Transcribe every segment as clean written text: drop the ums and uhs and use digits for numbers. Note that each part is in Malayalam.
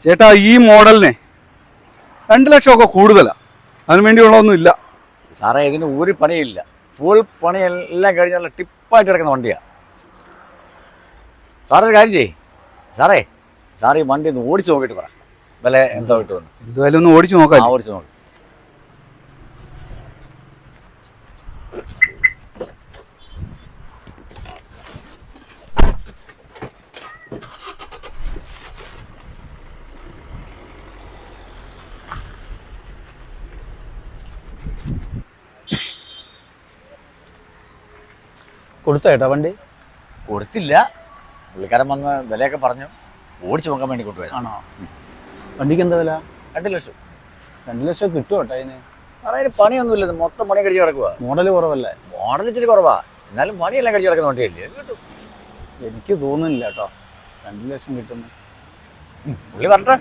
ചേട്ടാ ഈ മോഡലിനെ 2 ലക്ഷമൊക്കെ കൂടുതലാണ്. അതിനു വേണ്ടിയുള്ളതൊന്നും ഇല്ല സാറേ. ഇതിന് ഒരു പണിയില്ല, ഫുൾ പണിയെല്ലാം കഴിഞ്ഞ് നല്ല ടിപ്പായിട്ട് കിടക്കുന്ന വണ്ടിയാണ്. സാറേ ഒരു കാര്യം ചെയ്യ് സാറേ, സാർ ഈ വണ്ടി ഒന്ന് ഓടിച്ച് നോക്കിയിട്ട് പറ വില എന്തോ കിട്ടുമെന്ന്. എന്തായാലും ഒന്ന് ഓടിച്ചു നോക്കാം. ഓടിച്ച് നോക്കി. കൊടുത്തോ ഏട്ടാ വണ്ടി? കൊടുത്തില്ല, പുള്ളിക്കാരൻ വന്ന് വിലയൊക്കെ പറഞ്ഞു, ഓടിച്ച് നോക്കാൻ വേണ്ടി കൊണ്ടുപോയത്. ആണോ? വണ്ടിക്ക് എന്താ വില? 2 ലക്ഷം. 2 ലക്ഷം കിട്ടുമോ ഏട്ടാ അതിന്? സാറേ അതിന് പണിയൊന്നുമില്ല, ഇത് മൊത്തം പണി കഴിച്ച് കിടക്കുക. മോഡൽ കുറവല്ലേ? മോഡൽ ഇച്ചിരി കുറവാ, എന്നാലും പണിയെല്ലാം കഴിച്ച് കിടക്കുന്ന വണ്ടിയല്ലേ, കിട്ടും. എനിക്ക് തോന്നുന്നില്ല കേട്ടോ 2 ലക്ഷം കിട്ടുന്നു. പുള്ളി പറഞ്ഞ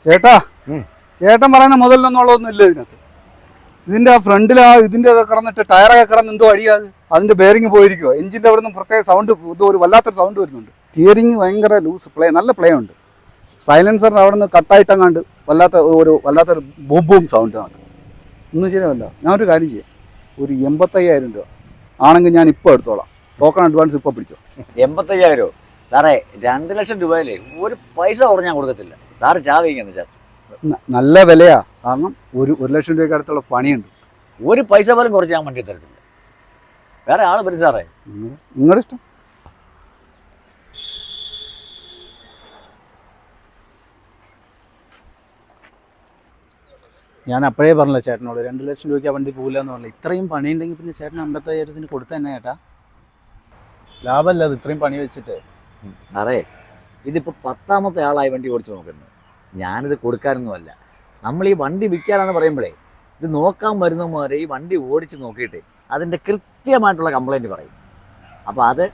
ചേട്ടാ, ചേട്ടൻ പറയുന്ന മുതലൊന്നുള്ളതൊന്നും ഇല്ല ഇതിനകത്ത്. ഇതിന്റെ ആ ഫ്രണ്ടിൽ ഇതിന്റെ കിടന്നിട്ട് ടയറൊക്കെ കിടന്ന് എന്തോ അടിയാത്, അതിന്റെ ബെയറിങ് പോയിരിക്കുവോ. എഞ്ചിന്റെ അവിടെ നിന്ന് പ്രത്യേക സൗണ്ട്, ഇത് ഒരു വല്ലാത്തൊരു സൗണ്ട് വരുന്നുണ്ട്. സ്റ്റിയറിങ് ഭയങ്കര ലൂസ് പ്ലേ, നല്ല പ്ലേ ഉണ്ട്. സൈലൻസറിന് അവിടെ നിന്ന് കട്ടായിട്ടങ്ങാണ്ട് വല്ലാത്തൊരു ബൂം സൗണ്ട് ആണ്. ഒന്നും ശരിയല്ല. ഞാനൊരു കാര്യം ചെയ്യാം, ഒരു 85,000 രൂപ ആണെങ്കിൽ ഞാൻ ഇപ്പോൾ എടുത്തോളാം. ടോക്കൺ അഡ്വാൻസ് ഇപ്പോൾ പിടിച്ചോ. 85,000? സാറേ 2 ലക്ഷം രൂപയിലേ ഒരു പൈസ കുറഞ്ഞ് ഞാൻ കൊടുക്കത്തില്ല. സാറ് ചാവിങ്ങന്ന് സാർ. നല്ല വിലയാ, കാരണം 1 ലക്ഷം രൂപയ്ക്ക് അടുത്തുള്ള പണിയുണ്ട്. ഒരു പൈസ പോലും കുറച്ച് ഞാൻ വണ്ടി തരത്തില്ല. വേറെ ആൾ വരും സാറേ. നിങ്ങളുടെ ഇഷ്ടം. ഞാൻ അപ്പോഴേ പറഞ്ഞില്ല ചേട്ടനോട് 2 ലക്ഷം രൂപയ്ക്ക് ആ വണ്ടി പോകില്ല എന്ന് പറഞ്ഞില്ല. ഇത്രയും പണിയുണ്ടെങ്കിൽ പിന്നെ ചേട്ടൻ 55,000 കൊടുത്ത തന്നെ ചേട്ടാ ലാഭമല്ല അത്, ഇത്രയും പണി വെച്ചിട്ട്. സാറേ ഇതിപ്പോൾ 10ാമത്തെ ആളായി വണ്ടി ഓടിച്ച് നോക്കുന്നത്. ഞാനിത് കൊടുക്കാനൊന്നുമല്ല, നമ്മൾ ഈ വണ്ടി വിൽക്കാനാന്ന് പറയുമ്പോഴേ ഇത് നോക്കാൻ വരുന്നവരെ ഈ വണ്ടി ഓടിച്ച് നോക്കിയിട്ട് അതിൻ്റെ കൃത്യമായിട്ടുള്ള കംപ്ലയിൻറ്റ് പറയും. അപ്പോൾ അത്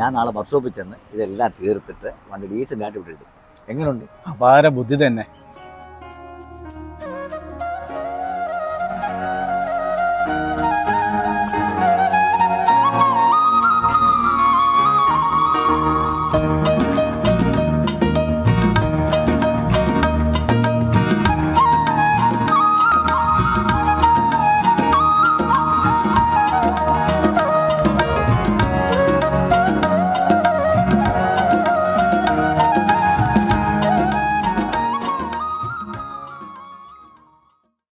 ഞാൻ നാളെ വർക്ക്ഷോപ്പിൽ ചെന്ന് ഇതെല്ലാം തീർത്തിട്ട് വണ്ടി ഡീസൻ്റായിട്ട് വിട്ടിട്ട്. എങ്ങനെയുണ്ട്? അപാര ബുദ്ധി തന്നെ.